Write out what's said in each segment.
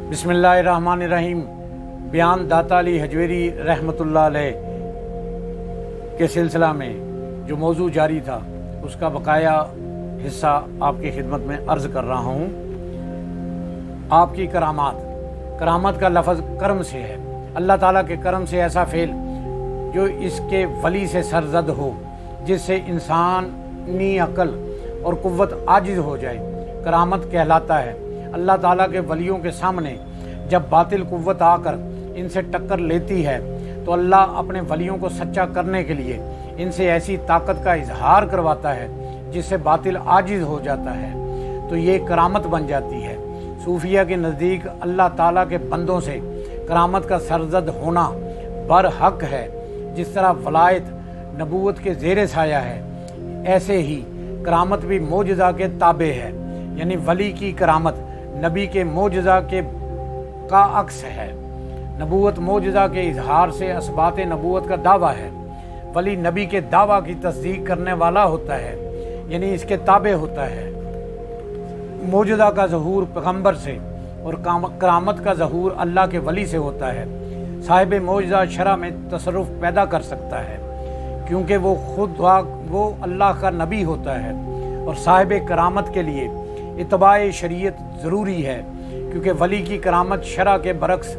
बिस्मिल्लाहिर्रहमानिर्रहीम। बयान दाता अली हजवेरी रहमतुल्लाह अलैह के सिलसिला में जो मौजू जारी था उसका बकाया हिस्सा आपकी खिदमत में अर्ज़ कर रहा हूँ। आपकी करामात का लफ्ज़ करम से है। अल्लाह ताला के करम से ऐसा फ़ेल जो इसके वली से सरजद हो, जिससे इंसानी अकल और कुव्वत आजिज़ हो जाए, करामत कहलाता है। अल्लाह ताला के वलियों के सामने जब बातिल कुव्वत आकर इनसे टक्कर लेती है तो अल्लाह अपने वलियों को सच्चा करने के लिए इनसे ऐसी ताकत का इजहार करवाता है जिससे बातिल आजिज़ हो जाता है, तो ये करामत बन जाती है। सूफिया के नज़दीक अल्लाह ताला के बंदों से करामत का सरजद होना बरहक है। जिस तरह वलायत नबूवत के ज़ेरे साया है, ऐसे ही करामत भी मोजज़ा के ताबे है। यानी वली की करामत नबी के मोजज़ा का अक्स है। नबूवत मोजज़ा के इजहार से असबात नबूवत का दावा है। वली नबी के दावा की तस्दीक करने वाला होता है, यानी इसके ताबे होता है। मोजज़ा का ज़हूर पैगम्बर से और करामत का ज़हूर अल्लाह के वली से होता है। साहिब मोजज़ा शरा में तसर्रुफ़ पैदा कर सकता है क्योंकि वो अल्लाह का नबी होता है, और साहिब करामत के लिए इत्बाए शरीयत ज़रूरी है क्योंकि वली की करामत शरा के बरक्स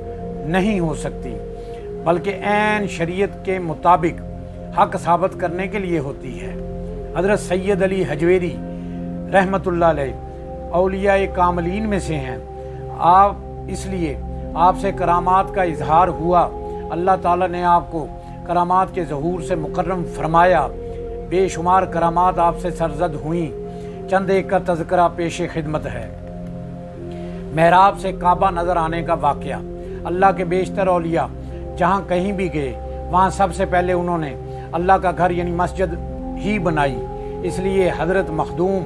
नहीं हो सकती, बल्कि ऐन शरीयत के मुताबिक हक साबित करने के लिए होती है। हज़रत सैयद अली हजवेरी रहमतुल्लाह अलैह औलिया कामलीन में से हैं। इसलिए आपसे करामात का इजहार हुआ। अल्लाह ताला ने आपको करामात के ज़हूर से मुकर्रम फरमाया। बेशुमार करामात आपसे सरजद हुई। चंद एक का तज़किरा पेश खिदमत है। महराब से काबा नज़र आने का वाक़या। अल्लाह के बेशतर औलिया जहाँ कहीं भी गए वहाँ सबसे पहले उन्होंने अल्लाह का घर यानी मस्जिद ही बनाई। इसलिए हज़रत मखदूम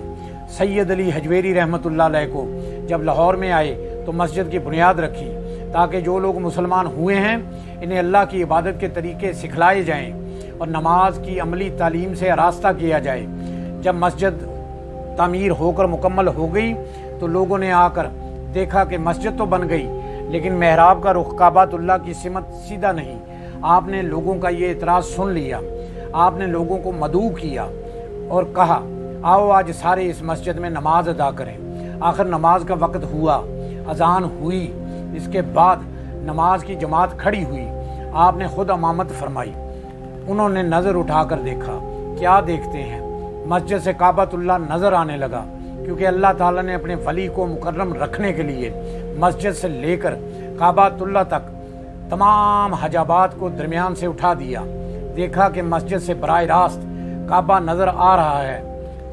सैयद अली हजवेरी रहमतुल्लाह अलैह को जब लाहौर में आए तो मस्जिद की बुनियाद रखी ताकि जो लोग मुसलमान हुए हैं इन्हें अल्लाह की इबादत के तरीके सिखलाए जाएँ और नमाज की अमली तालीम से आरास्ता किया जाए। जब मस्जिद तामीर होकर मुकम्मल हो गई तो लोगों ने आकर देखा कि मस्जिद तो बन गई लेकिन महराब का रुख काबातुल्लाह की सिमत सीधा नहीं। आपने लोगों का ये इतराज़ सुन लिया। आपने लोगों को मदऊ किया और कहा, आओ आज सारे इस मस्जिद में नमाज अदा करें। आखिर नमाज का वक्त हुआ, अजान हुई। इसके बाद नमाज की जमात खड़ी हुई। आपने खुद इमामत फरमाई। उन्होंने नज़र उठाकर देखा। क्या देखते हैं? मस्जिद से काबातुल्लाह नज़र आने लगा क्योंकि अल्लाह ताला ने अपने वली को मुकर्रम रखने के लिए मस्जिद से लेकर काबातुल्लाह तक तमाम हजाबात को दरमियान से उठा दिया। देखा कि मस्जिद से बराह रास्त काबा नज़र आ रहा है।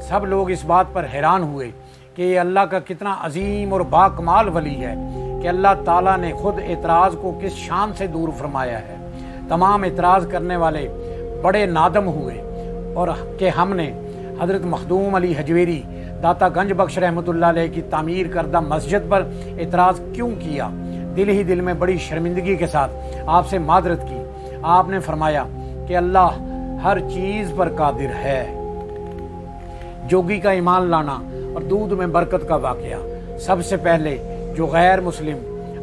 सब लोग इस बात पर हैरान हुए कि ये अल्लाह का कितना अजीम और बाकमाल वली है कि अल्लाह ताला ने खुद एतराज़ को किस शान से दूर फरमाया है। तमाम एतराज़ करने वाले बड़े नादम हुए और कि हमने हज़रत मखदूम अली हजवेरी दाता गंज बख्श रहमतुल्लाह अलैह की तामीर करदा मस्जिद पर एतराज़ क्यों किया। दिल ही दिल में बड़ी शर्मिंदगी के साथ आपसे मादरत की। आपने फरमाया कि अल्लाह हर चीज़ पर कादिर है। जोगी का ईमान लाना और दूध में बरकत का वाक़या। सबसे पहले जो गैर मुस्लिम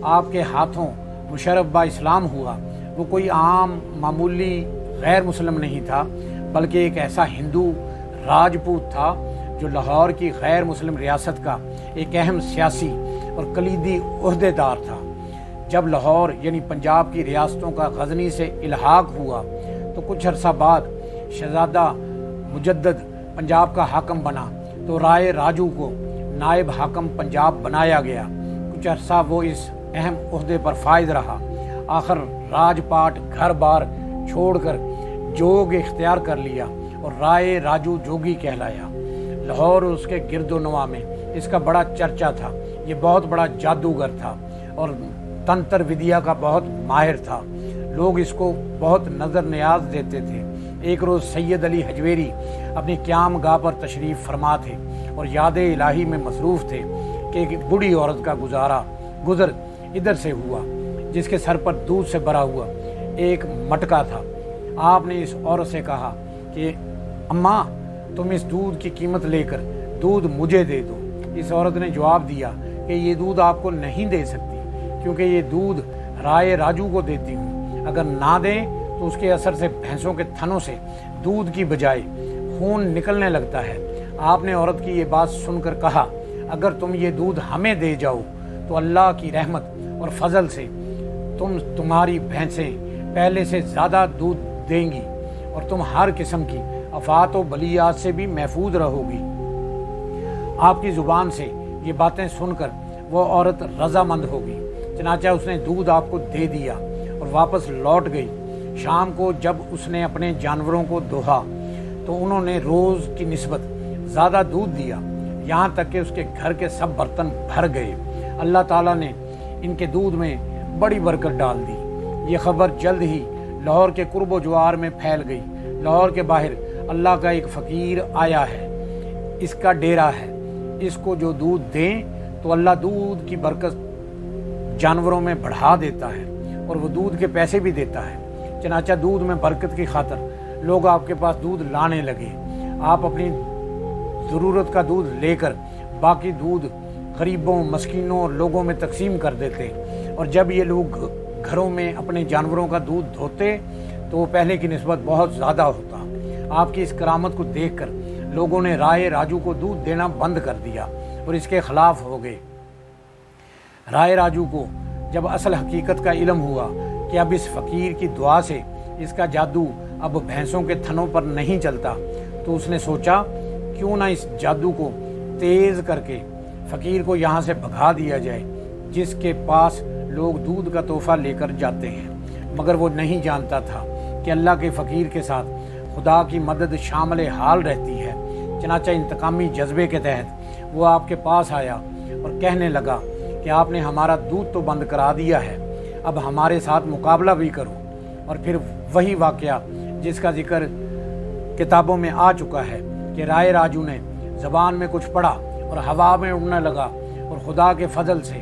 आपके हाथों मुशर्रफ बा इस्लाम हुआ वो कोई आम मामूली गैर मुस्लिम नहीं था, बल्कि एक ऐसा हिंदू राजपूत था जो लाहौर की गैर मुस्लिम रियासत का एक अहम सियासी और कलीदी ओहदेदार था। जब लाहौर यानी पंजाब की रियासतों का गजनी से इल्हाक हुआ तो कुछ अरसा बाद शहजादा मुजद्दद पंजाब का हाकम बना तो राय राजू को नायब हाकम पंजाब बनाया गया। कुछ अरसा वो इस अहम ओहदे पर फायद रहा। आखिर राजपाट घर बार छोड़कर जोग इख्तियार कर लिया और राय राजू जोगी कहलाया। लाहौर और उसके गिरदोनवा में इसका बड़ा चर्चा था। ये बहुत बड़ा जादूगर था और तंत्र विद्या का बहुत माहिर था। लोग इसको बहुत नज़र न्याज देते थे। एक रोज़ सैयद अली हजवेरी अपनी क़याम गाह पर तशरीफ़ फरमा थे और याद इलाही में मसरूफ़ थे कि एक बूढ़ी औरत का गुज़र इधर से हुआ जिसके सर पर दूध से भरा हुआ एक मटका था। आपने इस औरत से कहा कि अम्मा, तुम इस दूध की कीमत लेकर दूध मुझे दे दो। इस औरत ने जवाब दिया कि ये दूध आपको नहीं दे सकती क्योंकि ये दूध राय राजू को देती हूँ। अगर ना दें तो उसके असर से भैंसों के थनों से दूध की बजाय खून निकलने लगता है। आपने औरत की ये बात सुनकर कहा, अगर तुम ये दूध हमें दे जाओ तो अल्लाह की रहमत और फजल से तुम्हारी भैंसें पहले से ज़्यादा दूध देंगी और तुम हर किस्म की आफात व बलियात से भी महफूज रहोगी। आपकी ज़ुबान से ये बातें सुनकर वो औरत रजामंद होगी। चनाचा उसने दूध आपको दे दिया और वापस लौट गई। शाम को जब उसने अपने जानवरों को दोहा तो उन्होंने रोज़ की निस्बत ज़्यादा दूध दिया, यहाँ तक कि उसके घर के सब बर्तन भर गए। अल्लाह ताला ने इनके दूध में बड़ी बरकत डाल दी। ये खबर जल्द ही लाहौर के कुर्ब ज्वार में फैल गई। लाहौर के बाहर अल्लाह का एक फ़कीर आया है, इसका डेरा है, इसको जो दूध दें तो अल्लाह दूध की बरकत जानवरों में बढ़ा देता है और वो दूध के पैसे भी देता है। चनाचा दूध में बरकत की खातर लोग आपके पास दूध लाने लगे। आप अपनी ज़रूरत का दूध लेकर बाकी दूध गरीबों, मस्कीनों और लोगों में तकसीम कर देते और जब ये लोग घरों में अपने जानवरों का दूध धोते तो वो पहले की निस्बत बहुत ज़्यादा होता। आपकी इस करामत को देखकर लोगों ने राय राजू को दूध देना बंद कर दिया और इसके खिलाफ हो गए। राय राजू को जब असल हकीकत का इल्म हुआ कि अब इस फ़कीर की दुआ से इसका जादू अब भैंसों के थनों पर नहीं चलता, तो उसने सोचा क्यों ना इस जादू को तेज़ करके फ़कीर को यहाँ से भगा दिया जाए, जिसके पास लोग दूध का तोहफ़ा लेकर जाते हैं। मगर वो नहीं जानता था कि अल्लाह के फ़कीर के साथ खुदा की मदद शामिल हाल रहती है। चनाचा इंतकामी जज्बे के तहत वो आपके पास आया और कहने लगा कि आपने हमारा दूध तो बंद करा दिया है, अब हमारे साथ मुकाबला भी करो। और फिर वही वाक़या जिसका जिक्र किताबों में आ चुका है कि राय राजू ने ज़बान में कुछ पढ़ा और हवा में उड़ने लगा और खुदा के फजल से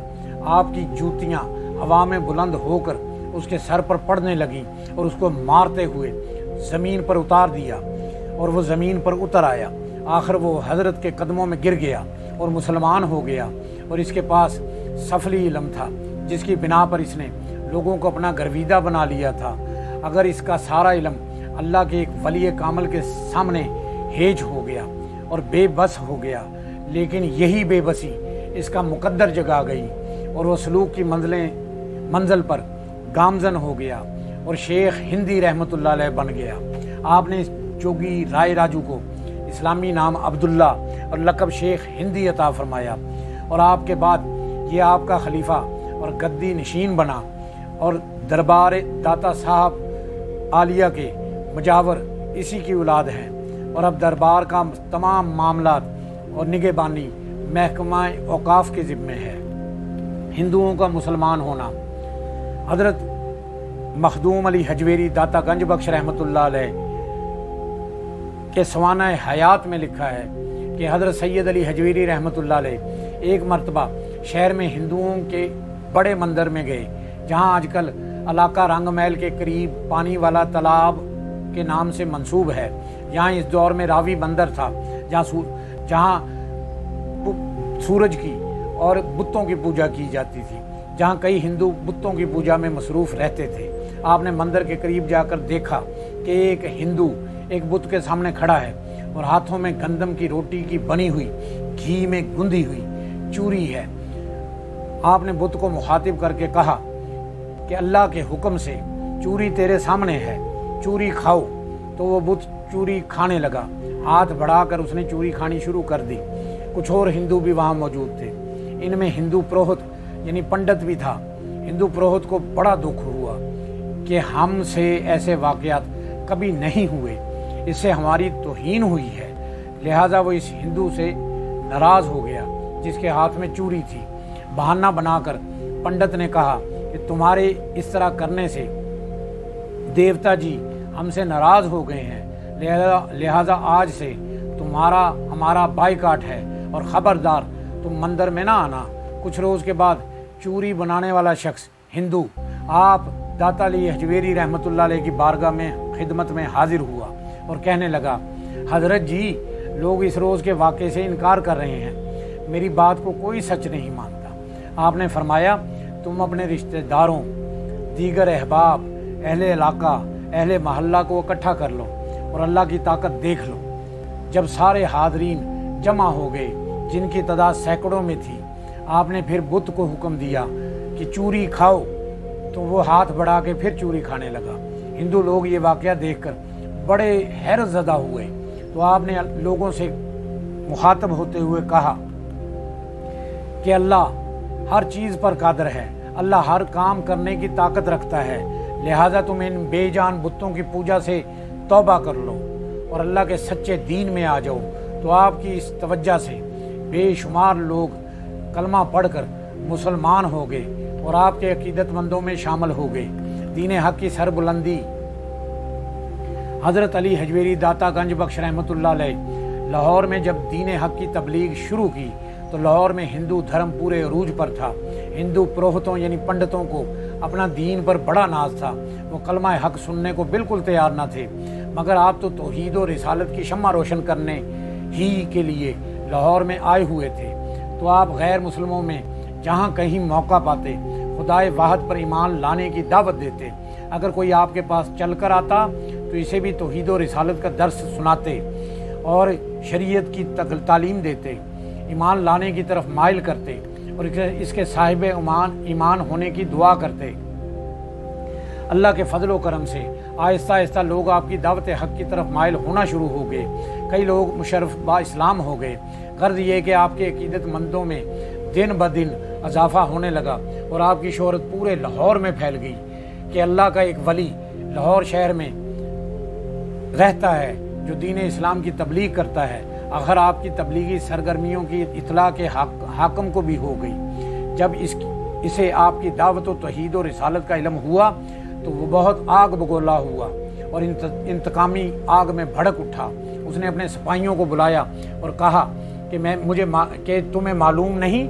आपकी जूतियाँ हवा में बुलंद होकर उसके सर पर पड़ने लगीं और उसको मारते हुए ज़मीन पर उतार दिया और वो ज़मीन पर उतर आया। आखिर वो हज़रत के कदमों में गिर गया और मुसलमान हो गया। और इसके पास सफली इल्म था जिसकी बिना पर इसने लोगों को अपना गर्विदा बना लिया था। अगर इसका सारा इल्म अल्लाह के एक वली कामल के सामने हेज हो गया और बेबस हो गया, लेकिन यही बेबसी इसका मुकद्दर जगा गई और वो सलूक की मंजिल पर गामजन हो गया और शेख हिंदी रहमतुल्लाह अलैह बन गया। आपने जोगी राय राजू को इस्लामी नाम अब्दुल्ला और लक़ब शेख हिंदी अता फरमाया और आपके बाद ये आपका खलीफा और गद्दी नशीन बना और दरबार दाता साहब आलिया के मुजावर इसी की औलाद है। और अब दरबार का तमाम मामलात और निगहबानी महकमा औकाफ के ज़िम्मे है। हिंदुओं का मुसलमान होना। हज़रत मखदूम अली हजवेरी दाता गंज बख्श रहमतुल्लाह अलैह के सवाना हयात में लिखा है कि हज़रत सैयद अली हजवेरी रहमतुल्लाह अलैह एक मरतबा शहर में हिंदुओं के बड़े मंदिर में गए, जहाँ आजकल इलाका रंगमहल के करीब पानी वाला तालाब के नाम से मंसूब है। यहाँ इस दौर में रावी बंदर था जहाँ सूरज की और बुतों की पूजा की जाती थी, जहाँ कई हिंदू बुतों की पूजा में मसरूफ़ रहते थे। आपने मंदिर के करीब जाकर देखा कि एक हिंदू एक बुत के सामने खड़ा है और हाथों में गंदम की रोटी की बनी हुई घी में गुंदी हुई चूरी है। आपने बुत को मुखातिब करके कहा कि अल्लाह के हुक्म से चूरी तेरे सामने है, चूरी खाओ। तो वो बुत चूरी खाने लगा। हाथ बढ़ाकर उसने चूरी खानी शुरू कर दी। कुछ और हिंदू भी वहाँ मौजूद थे। इनमें हिंदू पुरोहित यानी पंडित भी था। हिंदू पुरोहित को बड़ा दुख हुआ कि हमसे ऐसे वाक़यात कभी नहीं हुए, इससे हमारी तौहीन हुई है। लिहाजा वो इस हिंदू से नाराज़ हो गया जिसके हाथ में चूरी थी। बहाना बनाकर पंडित ने कहा कि तुम्हारे इस तरह करने से देवता जी हमसे नाराज़ हो गए हैं, लिहाजा आज से तुम्हारा हमारा बाइकाट है और ख़बरदार तुम मंदिर में ना आना। कुछ रोज़ के बाद चूरी बनाने वाला शख्स हिंदू आप दाता अली हजवेरी रहमतुल्लाह अलैह की बारगाह में खिदमत में हाजिर हुआ और कहने लगा, हज़रत जी लोग इस रोज़ के वाक़े से इनकार कर रहे हैं, मेरी बात को कोई सच नहीं मानता। आपने फरमाया तुम अपने रिश्तेदारों, दीगर अहबाब, अहले इलाका, अहले महल्ला को इकट्ठा कर लो और अल्लाह की ताकत देख लो। जब सारे हाज़रीन जमा हो गए, जिनकी तादाद सैकड़ों में थी, आपने फिर बुत को हुक्म दिया कि चूरी खाओ, तो वो हाथ बढ़ा के फिर चूरी खाने लगा। हिंदू लोग ये वाक़या देखकर बड़े हैरत ज़दा हुए, तो आपने लोगों से मुखातब होते हुए कहा कि अल्लाह हर चीज़ पर कादिर है, अल्लाह हर काम करने की ताकत रखता है, लिहाजा तुम इन बेजान बुतों की पूजा से तौबा कर लो और अल्लाह के सच्चे दीन में आ जाओ। तो आपकी इस तवज्जो से बेशुमार लोग कलमा पढ़कर मुसलमान हो गए और आपके अकीदतमंदों में शामिल हो गए। दीन हक़ की सरबुलंदी। हज़रत अली हजवेरी दाता गंज बख्श रहमतुल्लाह अलैह लाहौर में जब दीन हक़ की तबलीग शुरू की तो लाहौर में हिंदू धर्म पूरे अरूज पर था। हिंदू पुरोहितों यानी पंडितों को अपना दीन पर बड़ा नाज था। वो कलमा हक़ सुनने को बिल्कुल तैयार न थे, मगर आप तो तौहीद और रिसालत की शम्मा रोशन करने ही के लिए लाहौर में आए हुए थे। तो आप गैर मुस्लिमों में जहाँ कहीं मौका पाते खुदाए वाहद पर ईमान लाने की दावत देते। अगर कोई आपके पास चल कर आता तो इसे भी तौहीद और रिसालत का दर्स सुनाते और शरीयत की तालीम देते, ईमान लाने की तरफ माइल करते और इसके साहिब ईमान होने की दुआ करते। अल्लाह के फजल करम से आहिस्ता आहिस्ता लोग आपकी दावत हक़ की तरफ माइल होना शुरू हो गए। कई लोग मुशर्रफ बा इस्लाम हो गए। गर्ज ये कि आपके अकीदतमंदों में दिन ब दिन इजाफा होने लगा और आपकी शोहरत पूरे लाहौर में फैल गई कि अल्लाह का एक वली लाहौर शहर में रहता है जो दीन इस्लाम की तबलीग करता है। अगर आपकी तबलीगी सरगर्मियों की इतला के हाकम को भी हो गई। जब इसे आपकी दावत व तौहीद और रिसालत का इल्म हुआ तो वो बहुत आग बगोला हुआ और इंतकामी आग में भड़क उठा। उसने अपने सिपाहियों को बुलाया और कहा कि तुम्हें मालूम नहीं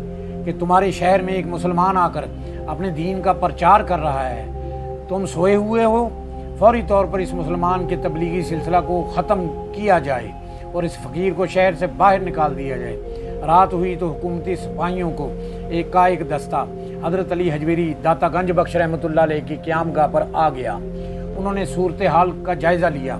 कि तुम्हारे शहर में एक मुसलमान आकर अपने दीन का प्रचार कर रहा है। तुम सोए हुए हो, फौरी तौर पर इस मुसलमान के तबलीगी सिलसिला को ख़त्म किया जाए और इस फ़कीर को शहर से बाहर निकाल दिया जाए। रात हुई तो हुकूमती सिपाहियों को एक का एक दस्ता हज़रत अली हजवेरी दाता गंज बख्श रहमतुल्लाह अलैह की क़यामगाह पर आ गया। उन्होंने सूरत हाल का जायज़ा लिया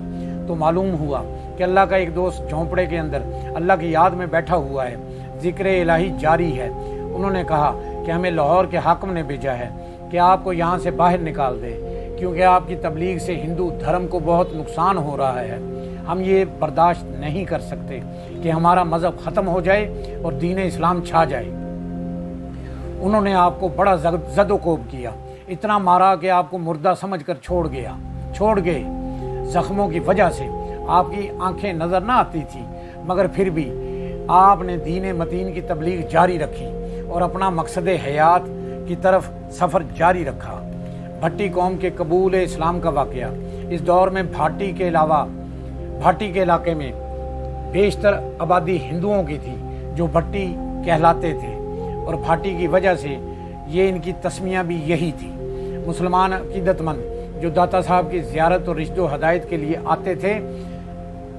तो मालूम हुआ कि अल्लाह का एक दोस्त झोंपड़े के अंदर अल्लाह की याद में बैठा हुआ है, ज़िक्र इलाही जारी है। उन्होंने कहा कि हमें लाहौर के हाकिम ने भेजा है कि आपको यहाँ से बाहर निकाल दे, क्योंकि आपकी तबलीग से हिंदू धर्म को बहुत नुकसान हो रहा है। हम ये बर्दाश्त नहीं कर सकते कि हमारा मज़हब ख़त्म हो जाए और दीन इस्लाम छा जाए। उन्होंने आपको बड़ा ज़दोकोब किया, इतना मारा कि आपको मुर्दा समझकर छोड़ गए। ज़ख्मों की वजह से आपकी आंखें नज़र ना आती थी, मगर फिर भी आपने दीन मतीन की तबलीग जारी रखी और अपना मकसद हयात की तरफ सफ़र जारी रखा। भट्टी कौम के कबूल इस्लाम का वाक़या। इस दौर में भाटी के इलाके में बेशतर आबादी हिंदुओं की थी जो भट्टी कहलाते थे और भाटी की वजह से ये इनकी तस्मियाँ भी यही थी। मुसलमान अकीदतमंद जो दाता साहब की ज़ियारत और रिश्तो हदायत के लिए आते थे,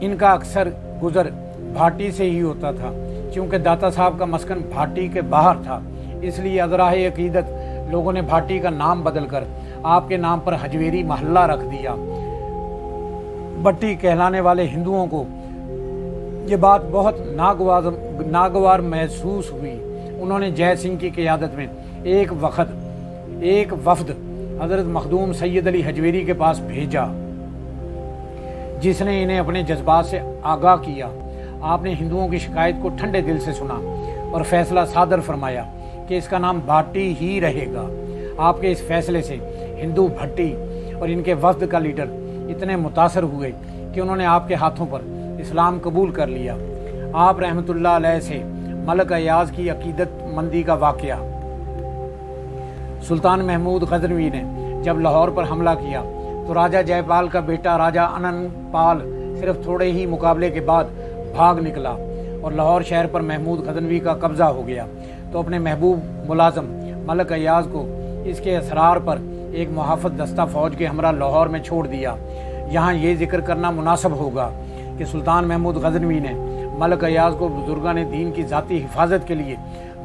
इनका अक्सर गुज़र भाटी से ही होता था। क्योंकि दाता साहब का मस्कन भाटी के बाहर था, इसलिए अज़राए अकीदत लोगों ने भाटी का नाम बदलकर आपके नाम पर हजवेरी महल्ला रख दिया। भट्टी कहलाने वाले हिंदुओं को ये बात बहुत नागवार महसूस हुई। उन्होंने जय सिंह की क़यादत में एक वफ़द हज़रत मखदूम सैयद अली हजवेरी के पास भेजा, जिसने इन्हें अपने जज्बात से आगाह किया। आपने हिंदुओं की शिकायत को ठंडे दिल से सुना और फैसला सादर फरमाया कि इसका नाम भाटी ही रहेगा। आपके इस फैसले से हिंदू भट्टी और इनके वफ़द का लीडर इतने मुतासर हुए कि उन्होंने आपके हाथों पर इस्लाम कबूल कर लिया। आप रहमतुल्लाह अलैह से मलक अयाज की अकीदतमंदी का वाक़या। सुल्तान महमूद गजनवी ने जब लाहौर पर हमला किया तो राजा जयपाल का बेटा राजा अनंतपाल सिर्फ थोड़े ही मुकाबले के बाद भाग निकला और लाहौर शहर पर महमूद गजनवी का कब्जा हो गया। तो अपने महबूब मुलाजम मलक अयाज को इसके असरार पर एक मुहाफ़िज़ दस्ता फ़ौज के हमरा लाहौर में छोड़ दिया। यहाँ ये जिक्र करना मुनासिब होगा कि सुल्तान महमूद गजनवी ने मलक अयाज को बुजुर्गान दीन की ज़ाती हिफाजत के लिए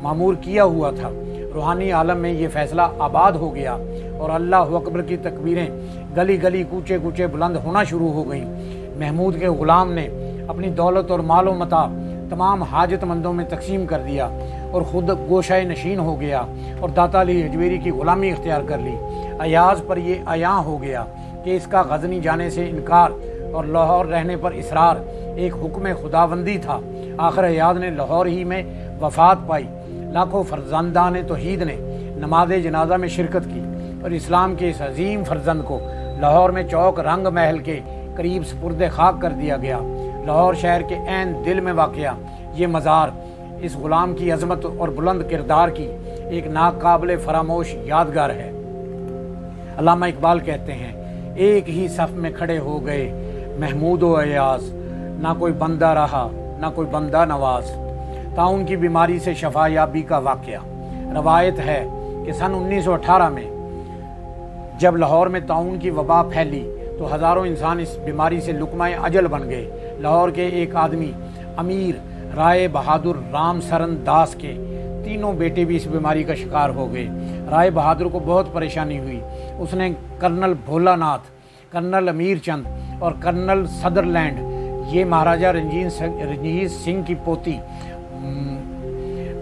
मामूर किया हुआ था। रूहानी आलम में ये फ़ैसला आबाद हो गया और अल्लाह अकबर की तकबीरें गली गली कूचे कूचे बुलंद होना शुरू हो गईं। महमूद के ग़ुलाम ने अपनी दौलत और मालो मता तमाम हाजतमंदों में तकसीम कर दिया और ख़ुद गोशाए नशीन हो गया और दाता अली हजवेरी की ग़ुलामी इख्तियार कर ली। अयाज पर यह आया हो गया कि इसका गज़नी जाने से इनकार और लाहौर रहने पर इसरार एक हुक्म खुदाबंदी था। आखिर अयाज ने लाहौर ही में वफ़ात पाई। लाखों फर्जंदान तौहीद ने नमाज जनाजा में शिरकत की और इस्लाम के इस अजीम फर्जंद को लाहौर में चौक रंग महल के करीब सुपुर्द खाक कर दिया गया। लाहौर शहर के ऐन दिल में वाक़या ये मज़ार इस ग़ुलाम की अज़मत और बुलंद किरदार की एक नाकाबिल फरामोश यादगार है। अल्लामा इकबाल कहते हैं, एक ही सफ़ में खड़े हो गए महमूद व अयाज, ना कोई बंदा रहा ना कोई बंदा नवाज। ताउन की बीमारी से शफायाबी का वाक़या। रवायत है कि सन 1918 में जब लाहौर में ताउन की वबा फैली तो हज़ारों इंसान इस बीमारी से लुकमाए अजल बन गए। लाहौर के एक आदमी अमीर राय बहादुर राम सरन दास के तीनों बेटे भी इस बीमारी का शिकार हो गए। राय बहादुर को बहुत परेशानी हुई। उसने कर्नल भोलानाथ, कर्नल अमीर चंद और कर्नल सदरलैंड, ये महाराजा रंजीत सिंह की पोती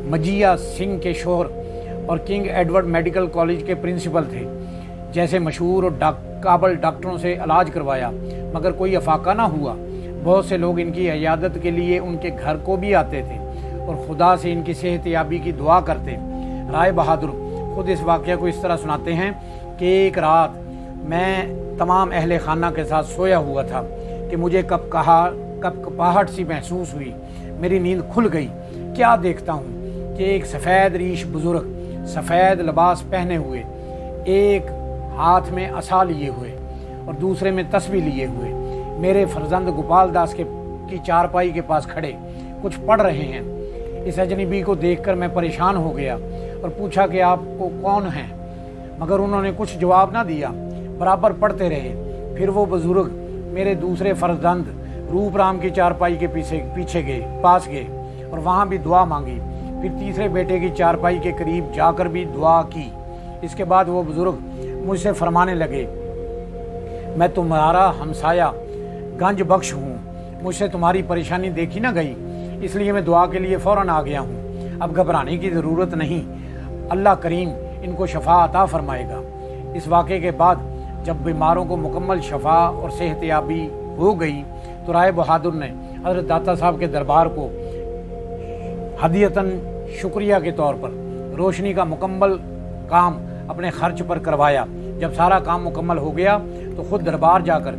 मजिया सिंह के शोहर और किंग एडवर्ड मेडिकल कॉलेज के प्रिंसिपल थे, जैसे मशहूर और काबल डॉक्टरों से इलाज करवाया, मगर कोई अफाका ना हुआ। बहुत से लोग इनकी इयादत के लिए उनके घर को भी आते थे और खुदा से इनकी सेहत याबी की दुआ करते। राय बहादुर खुद इस वाक़या को इस तरह सुनाते हैं कि एक रात मैं तमाम अहले खाना के साथ सोया हुआ था कि मुझे कपकपाहट सी महसूस हुई। मेरी नींद खुल गई। क्या देखता हूँ कि एक सफ़ेद रीश बुजुर्ग सफ़ेद लिबास पहने हुए, एक हाथ में असा लिए हुए और दूसरे में तस्बीह लिए हुए मेरे फर्जंद गोपाल दास की चारपाई के पास खड़े कुछ पढ़ रहे हैं। इस अजनबी को देखकर मैं परेशान हो गया और पूछा कि आपको कौन है, मगर उन्होंने कुछ जवाब ना दिया, बराबर पढ़ते रहे। फिर वो बुजुर्ग मेरे दूसरे फर्जंद रूपराम की चारपाई के पीछे पास गए और वहाँ भी दुआ मांगी। फिर तीसरे बेटे की चारपाई के करीब जाकर भी दुआ की। इसके बाद वो बुजुर्ग मुझसे फरमाने लगे, मैं तुम्हारा हमसाया गंज बख्श हूँ, मुझसे तुम्हारी परेशानी देखी ना गई, इसलिए मैं दुआ के लिए फ़ौरन आ गया हूँ। अब घबराने की ज़रूरत नहीं, अल्लाह करीम इनको शफा अता फरमाएगा। इस वाक़े के बाद जब बीमारों को मुकम्मल शफा और सेहतयाबी हो गई तो राय बहादुर ने हज़रत दाता साहब के दरबार को हदियतन शुक्रिया के तौर पर रोशनी का मुकम्मल काम अपने खर्च पर करवाया। जब सारा काम मुकम्मल हो गया तो खुद दरबार जाकर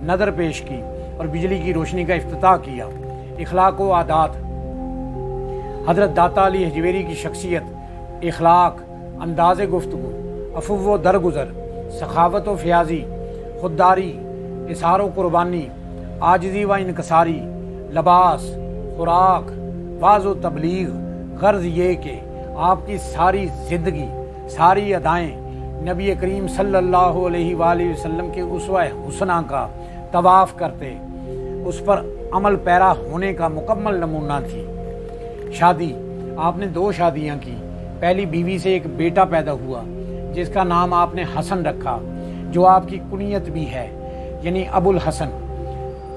नज़र पेश की और बिजली की रोशनी का इफ्तिताह किया। इखलाक व आदात। हज़रत दाता अली हजवेरी की शख्सियत, इखलाक, अंदाज़ गुफ्तगू, अफ़ुव व दरगुज़र, सखावत व फ़याज़ी, खुददारी, इसार व कुर्बानी, आजिज़ी व इनकसारी, लबास, खुराक, वाज़ व तबलीग। गर्ज़ ये कि आपकी सारी ज़िंदगी, सारी अदाएँ नबी करीम सल्लल्लाहु अलैहि वसल्लम के उसवा हुस्ना का तवाफ़ करते, उस पर अमल पैरा होने का मुकम्मल नमूना थी। शादी, आपने 2 शादियाँ की। पहली बीवी से एक बेटा पैदा हुआ जिसका नाम आपने हसन रखा, जो आपकी कुनियत भी है, यानी अबुल हसन।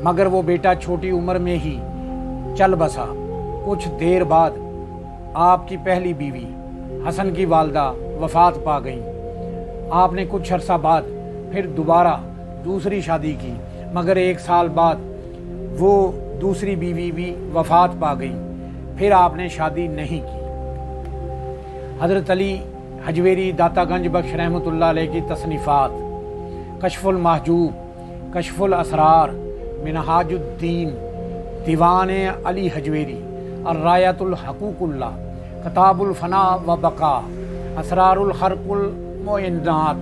मगर वो बेटा छोटी उम्र में ही चल बसा। कुछ देर बाद आपकी पहली बीवी हसन की वालदा वफ़ात पा गई। आपने कुछ अरसा बाद फिर दोबारा दूसरी शादी की, मगर 1 साल बाद वो दूसरी बीवी भी वफ़ात पा गई। फिर आपने शादी नहीं की। हज़रत अली हजवेरी दातागंज बख्श रहमतुल्लाह अलैह की तसनीफ़ात, कशफुल महजूब, कशफुल असरार, मिनहाजुद्दीन, दीवान अली हजवेरी, अर्रायतुल हकूकुल्लाह, किताबुल फना व बका, असरारुल खरकुल मोइनात,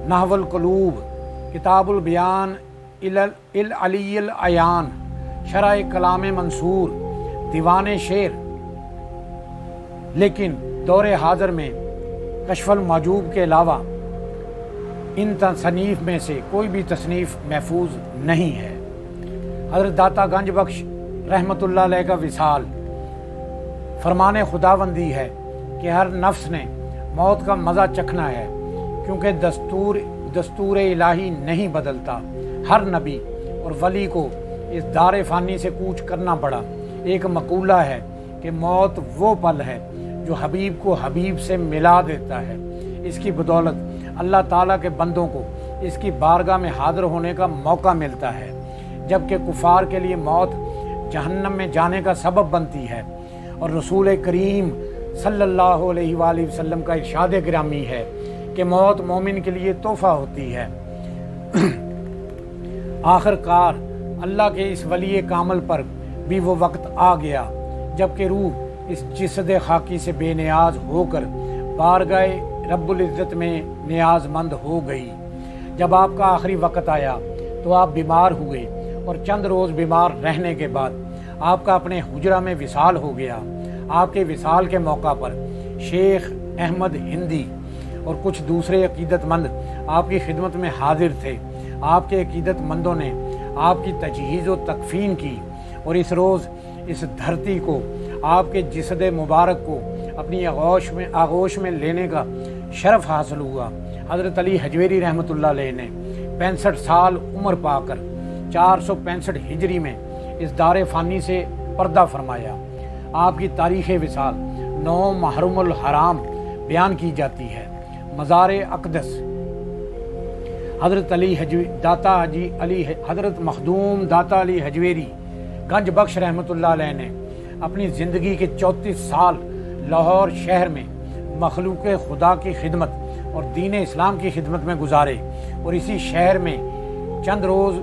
नहवुल कुलूब, किताबुल बयान इल अलील अयान, शरह कलाम मंसूर, दीवान शेर। लेकिन दौरे हाज़र में कशफुल महजूब के अलावा इन तसनीफ़ में से कोई भी तसनीफ़ महफूज नहीं है। हज़रत दाता गंज बख्श रहमतुल्लाह अलैह का विसाल फरमाने खुदाबंदी है कि हर नफ्स ने मौत का मज़ा चखना है, क्योंकि दस्तूर इलाही नहीं बदलता। हर नबी और वली को इस दार फ़ानी से कूच करना पड़ा। एक मकूला है कि मौत वो पल है जो हबीब को हबीब से मिला देता है। इसकी बदौलत अल्लाह ताला के बंदों को इसकी बारगाह में हाजिर होने का मौका मिलता है, जबकि कुफार के लिए मौत जहन्नम में जाने का सबब बनती है। और रसूल करीम सल्लल्लाहु अलैहि वसल्लम का इरशाद गिरामी है कि मौत मोमिन के लिए तोहफा होती है। आखिरकार अल्लाह के इस वली कामल पर भी वो वक्त आ गया जबकि रूह इस जिसद खाकी से बेनियाज होकर बारगाह रब्बुल इज़्ज़त में नियाजमंद हो गई। जब आपका आखिरी वक्त आया तो आप बीमार हुए और चंद रोज़ बीमार रहने के बाद आपका अपने हुजरा में विसाल हो गया। आपके विसाल के मौका पर शेख अहमद हिंदी और कुछ दूसरे अकीदतमंद आपकी खिदमत में हाजिर थे। आपके अकीदतमंदों ने आपकी तजहीज़ व तकफीन की और इस रोज़ इस धरती को आपके जिसद मुबारक को अपनी आगोश में लेने का शरफ हासिल हुआ। हज़रत अली हजवेरी रहमतुल्लाह अलैह ने 65 साल उम्र पाकर 465 हिजरी में इस दार फ़ानी से पर्दा फरमाया। आपकी तारीख़ विसाल 9 मुहर्रमुल हराम बयान की जाती है। मज़ार अक़दस हज़रत मखदूम दाता अली हजवेरी गंज बख्श रहमतुल्लाह अलैह ने अपनी ज़िंदगी के 34 साल लाहौर शहर में मखलूक खुदा की खिदमत और दीन इस्लाम की खिदमत में गुजारे और इसी शहर में चंद रोज़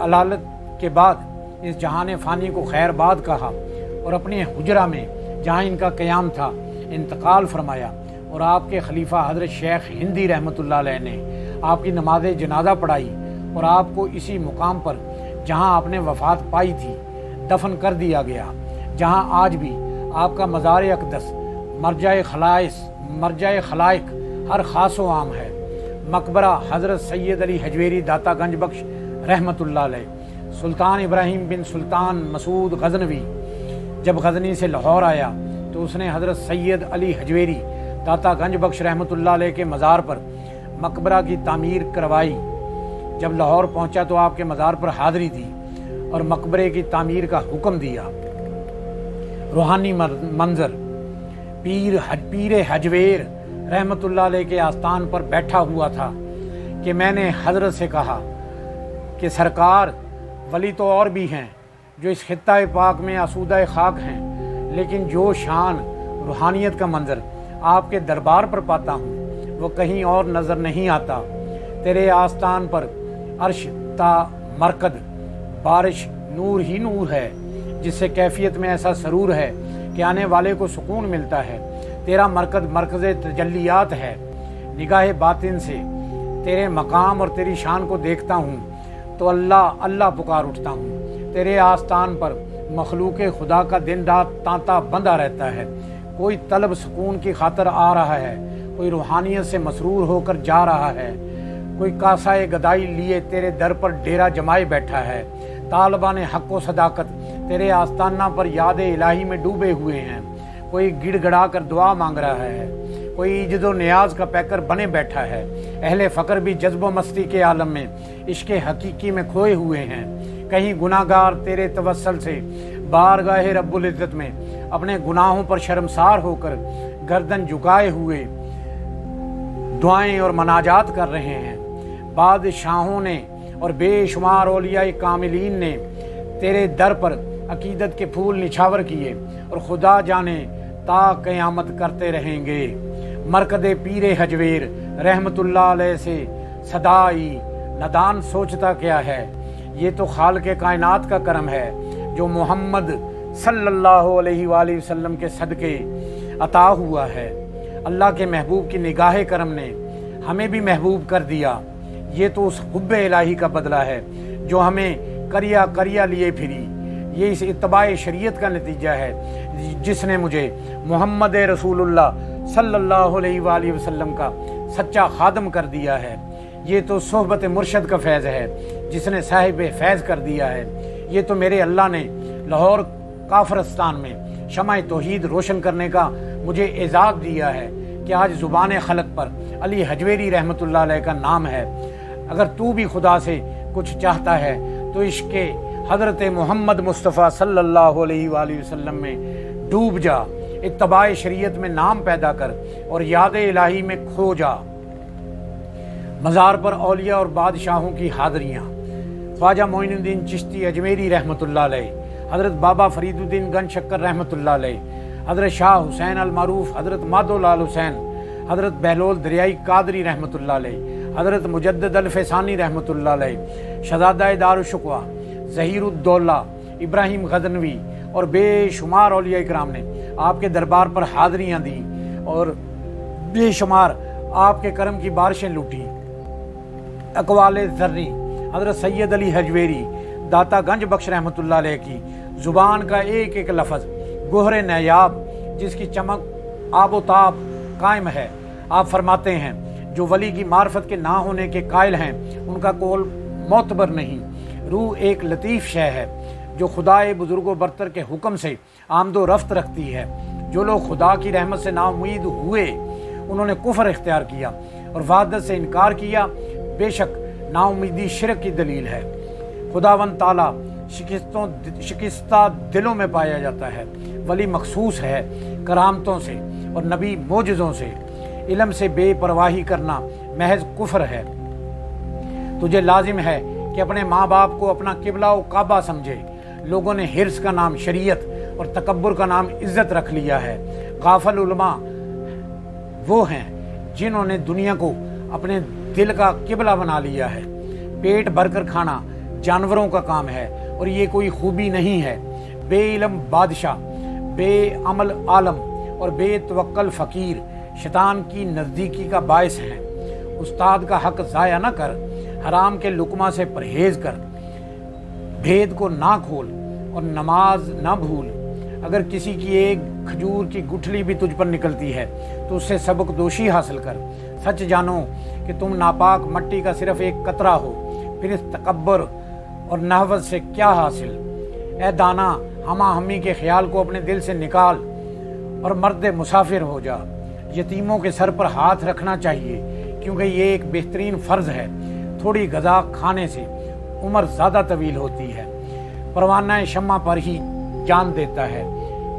अलालत के बाद इस जहान फ़ानी को खैरबाद कहा और अपने हुजरा में जहाँ इनका क़याम था इंतकाल फरमाया। और आपके खलीफा हज़रत शेख हिंदी रहमतुल्लाह अलैह ने आपकी नमाज जनाजा पढ़ाई और आपको इसी मुकाम पर जहाँ आपने वफ़ात पाई थी दफन कर दिया गया, जहाँ आज भी आपका मज़ार अक़दस मरजाए खलाइक हर खास व आम है। मकबरा हज़रत सैयद अली हजवेरी दाता गंज बख्श रहमतुल्लाह अलैह सुल्तान इब्राहिम बिन सुल्तान मसूद गज़नवी जब गज़नी से लाहौर आया तो उसने हज़रत सैयद अली हजवेरी दाता गंज बख्श रहमतुल्लाह अलैह के मज़ार पर मकबरा की तामीर करवाई। जब लाहौर पहुंचा तो आपके मज़ार पर हाज़री दी और मकबरे की तामीर का हुक्म दिया। रूहानी मंजर पीर हजवेर रहमतुल्लाह अलैह के आस्थान पर बैठा हुआ था कि मैंने हज़रत से कहा कि सरकार, वली तो और भी हैं जो इस खित्ता पाक में आसूदा खाक हैं, लेकिन जो शान रूहानियत का मंजर आपके दरबार पर पाता हूँ वो कहीं और नज़र नहीं आता। तेरे आस्थान पर अर्श ता मरकद बारिश नूर ही नूर है, जिससे कैफियत में ऐसा सरूर है कि आने वाले को सुकून मिलता है। तेरा मरकद मरकज़ तजल्लियात है। निगाह बातिन से तेरे मकाम और तेरी शान को देखता हूँ तो अल्लाह अल्लाह पुकार उठता हूँ। तेरे आस्थान पर मखलूक खुदा का दिन रात तांता बंधा रहता है। कोई तलब सुकून की खातर आ रहा है, कोई रूहानियत से मसरूर होकर जा रहा है, कोई कासाए गदाई लिए तेरे दर पर डेरा जमाए बैठा है। तालिबान हक़ व सदाकत तेरे आस्ताना पर याद इलाही में डूबे हुए हैं। कोई गिड़गड़ा कर दुआ मांग रहा है, कोई इज्जत नियाज का पैकर बने बैठा है। अहले फ़क्र भी जज्ब मस्ती के आलम में इश्क़ हकीकी में खोए हुए हैं। कहीं गुनाहगार तेरे तवस्सल से बारगाह रब्बुल इज़्ज़त में अपने गुनाहों पर शर्मसार होकर गर्दन झुकाए हुए दुआएं और मनाजात कर रहे हैं। बादशाहों ने और बेशुमार औलिया कामिलीन ने तेरे दर पर अकीदत के फूल निछावर किए और खुदा जाने ता क़यामत करते रहेंगे। मरकदे पीरे हजवेर रहमतुल्लाह अलैह से सदाई नदान सोचता क्या है, ये तो खालिक़े कायनात का करम है जो मोहम्मद सल्लल्लाहु अलैहि वसल्लम के सदके अता हुआ है। अल्लाह के महबूब की निगाह करम ने हमें भी महबूब कर दिया। ये तो उस हुब्बे इलाही का बदला है जो हमें करिया करिया लिए फिरी। ये इस इत्तबाए शरीयत का नतीजा है जिसने मुझे मोहम्मद रसूलुल्लाह सल्लल्लाहु अलैहि वसल्लम का सच्चा खादम कर दिया है। ये तो सोहबत मुर्शद का फैज़ है जिसने साहिब फैज़ कर दिया है। ये तो मेरे अल्लाह ने लाहौर काफरस्तान में शमाए तौहीद रोशन करने का मुझे एजाज़ दिया है कि आज ज़ुबान खलक पर अली हजवेरी रहमतुल्लाह अलैह का नाम है। अगर तू भी खुदा से कुछ चाहता है तो इश्क़े हज़रत मोहम्मद मुस्तफ़ा सल्लल्लाहु अलैहि वसल्लम में डूब जा, इत्तबाए शरीयत में नाम पैदा कर और याद इलाही में खो जा। मज़ार पर औलिया और बादशाहों की हाज़रियाँ। ख्वाजा मोइनुद्दीन चिश्ती अजमेरी रहमतुल्लाह अलैह, हज़रत बाबा फरीदुद्दीन गंज शक्कर रहमतुल्लाह अलैह, हज़रत शाह हुसैन अल मारूफ, हज़रत मादोलाल हुसैन, हज़रत बहलोल दरियाई कादरी रहमतुल्लाह अलैह, हज़रत मुजद्दद अल फैसानी रहमतुल्लाह अलैह, शहज़ादा दारुशुक़वा ज़हीरुद्दौला इब्राहिम गज़नवी और बेशुमार औलिया इकराम ने आपके दरबार पर हाज़रियाँ दी और बेशुमार आपके करम की बारिशें लूटी। अक़वाले ज़र्री हज़रत सैयद अली हजवेरी दाता गंज बख्श रहमतुल्लाह अलैह की ज़ुबान का एक एक लफ्ज़ गोहरे नयाब, जिसकी चमक आबोताब कायम है। आप फरमाते हैं जो वली की मार्फत के ना होने के कायल हैं उनका कौल मोतबर नहीं। रूह एक लतीफ़ शय है जो खुदाए बुजुर्गो बरतर के हुक्म से आमदो रफ्त रखती है। जो लोग खुदा की रहमत से नाउम्मीद हुए उन्होंने कुफ्र इख्तियार किया और वहदत से इनकार किया। बेशक नाउम्मीदी शिरक की दलील है। खुदावंद ताला शिकस्ता दिलों में पाया जाता है। वली मखसूस है करामतों से और नबी मोजज़ों से। इल्म से बेपरवाही करना महज कुफ्र है। तुझे लाजिम है कि अपने माँ बाप को अपना किबला व काबा समझे। लोगों ने हिर्स का नाम शरीयत और तकब्बुर का नाम इज्जत रख लिया है। गाफल उलमा वो हैं जिन्होंने दुनिया को अपने दिल का किबला बना लिया है। पेट भरकर खाना जानवरों का काम है और ये कोई खूबी नहीं है। बेइल्म बादशाह, बेअमल आलम और बेतवक्कल फ़कीर शैतान की नज़दीकी का बायस हैं। उस्ताद का हक ज़ाया न कर, हराम के लुकमा से परहेज़ कर, भेद को ना खोल और नमाज ना भूल। अगर किसी की एक खजूर की गुठली भी तुझ पर निकलती है तो उससे सबक दोषी हासिल कर। सच जानो कि तुम नापाक मट्टी का सिर्फ एक कतरा हो, फिर इस तकब्बर और नहवत से क्या हासिल। ए दाना, हमा हमी के ख्याल को अपने दिल से निकाल और मर्द मुसाफिर हो जा। यतीमों के सर पर हाथ रखना चाहिए क्योंकि ये एक बेहतरीन फ़र्ज़ है। थोड़ी गज़ा खाने से उम्र ज़्यादा तवील होती है। परवाना शम्मा पर ही जान देता है,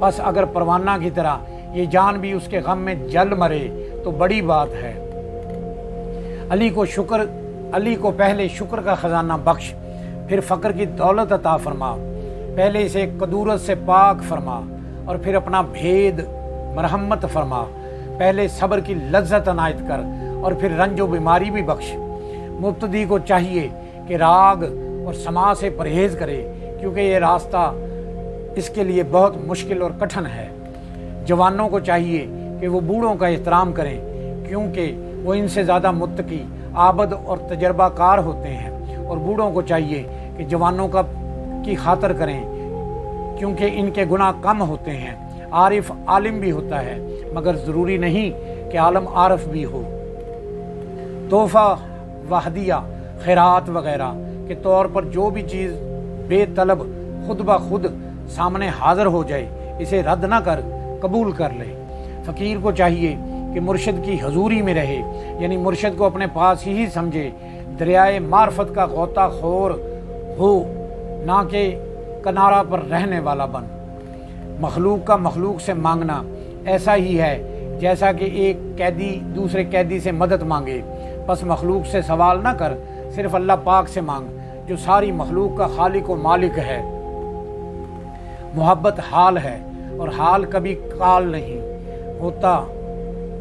बस अगर परवाना की तरह ये जान भी उसके गम में जल मरे तो बड़ी बात है। अली को पहले शुक्र का ख़जाना बख्श, फिर फ़क्र की दौलत अता फरमा। पहले इसे कदूरत से पाक फरमा और फिर अपना भेद मरहमत फरमा। पहले सब्र की लज्जत अनायत कर और फिर रंजो बीमारी भी बख्श। मुब्तदी को चाहिए कि राग और समा से परहेज़ करे क्योंकि ये रास्ता इसके लिए बहुत मुश्किल और कठिन है। जवानों को चाहिए कि वो बूढ़ों का एहतराम करें क्योंकि वो इनसे ज़्यादा मुत्तकी, आबद और तजर्बाकार होते हैं। और बूढ़ों को चाहिए कि जवानों की खातर करें क्योंकि इनके गुनाह कम होते हैं। आरिफ आलिम भी होता है मगर ज़रूरी नहीं कि आलम आरफ भी हो। तोहफ़ा वहदिया खैरात वगैरह के तौर पर जो भी चीज़ बेतलब खुद ब खुद सामने हाज़िर हो जाए इसे रद्द ना कर, कबूल कर ले। फ़कीर को चाहिए कि मुर्शिद की हजूरी में रहे, यानी मुर्शिद को अपने पास ही समझे। दरियाए मार्फत का गोताखोर हो, ना कि किनारा पर रहने वाला बन। मखलूक का मखलूक से मांगना ऐसा ही है जैसा कि एक कैदी दूसरे कैदी से मदद मांगे। बस मखलूक से सवाल ना कर, सिर्फ अल्लाह पाक से मांग जो सारी मखलूक का खालिक व मालिक है। मोहब्बत हाल है और हाल कभी काल नहीं होता,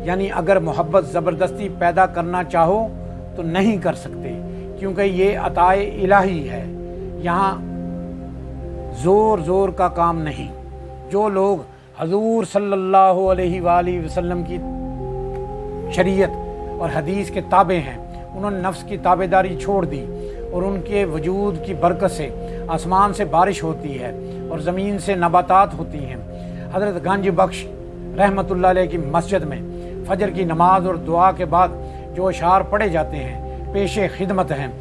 यानी अगर मोहब्बत ज़बरदस्ती पैदा करना चाहो तो नहीं कर सकते क्योंकि ये अताए इलाही है। यहाँ ज़ोर ज़ोर का काम नहीं। जो लोग हजूर सल्लल्लाहु अलैहि वसल्लम की शरीयत और हदीस के ताबे हैं उन्होंने नफ्स की ताबेदारी छोड़ दी और उनके वजूद की बरकत से आसमान से बारिश होती है और ज़मीन से नबातात होती हैं। हज़रत गंज बख्श रहमतुल्लाह अलैह की मस्जिद में फजर की नमाज और दुआ के बाद जो अशार पढ़े जाते हैं पेशे खिदमत हैं।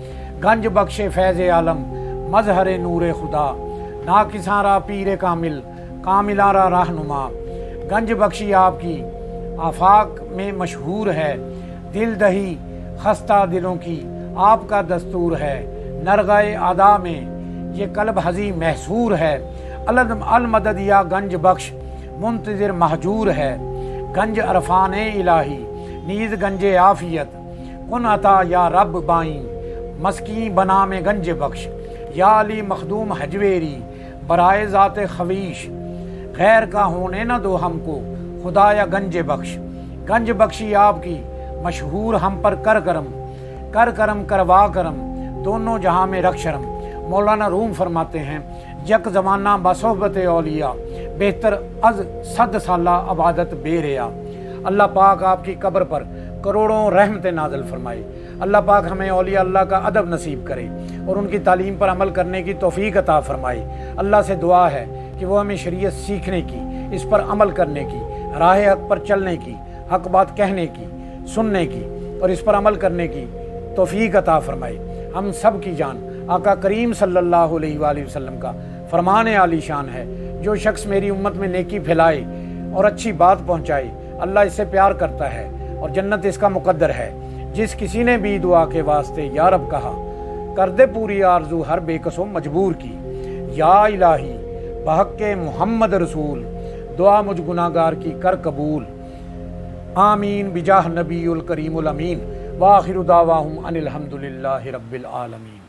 गंज बख्श फैज़ आलम मजहर नूर खुदा ना किसारा पीर कामिल कामिलारा रहनुमा। गंज बख्शी आपकी आफाक में मशहूर है, दिल दही खस्ता दिलों की आपका दस्तूर है। नरगाए आदा में ये कल्ब हजी महसूर है, अल मदद या गंज बख्श मुंतज़िर महजूर है। गंज अरफान इलाही नीज़ गंजे आफियत, कुन अता या रब बाई मस्की बना में गंज बख्श। या अली मखदूम हजवेरी बराए ज़ाते खवीश, गैर का होने न दो हमको खुदाया गंज बख्श। गंज बख्शी आपकी मशहूर हम पर कर करम करवा करम, दोनों जहां में रख शर्म। मौलाना रूम फरमाते हैं, यक ज़माना बसोबत औलिया बेहतर अज सद साला अबादत बेरिया। अल्लाह पाक आपकी कब्र पर करोड़ों रहमतें नाज़िल फरमाए। अल्लाह पाक हमें औलिया अल्लाह का अदब नसीब करे और उनकी तालीम पर अमल करने की तौफीक अता फरमाए। अल्लाह से दुआ है कि वो हमें शरीयत सीखने की, इस पर अमल करने की, राह हक पर चलने की, हक बात कहने की, सुनने की और इस पर अमल करने की तौफीक अता फरमाए। हम सब की जान आका करीम सल्लल्लाहु अलैहि वसल्लम का फरमान आली शान है, जो शख्स मेरी उम्मत में नेकी फैलाए और अच्छी बात पहुँचाए, अल्लाह इससे प्यार करता है और जन्नत इसका मुकद्दर है। जिस किसी ने भी दुआ के वास्ते या रब कहा, कर दे पूरी आरजू हर बेकसो मजबूर की। या इलाही बहक के मोहम्मद रसूल, दुआ मुझ गुनाहगार की कर कबूल। आमीन बिजाह नबीउल करीमुल अमीन। वाखिरु दावाहुम अनिल हम्दुलिल्लाहि रब्बिल आलमीन।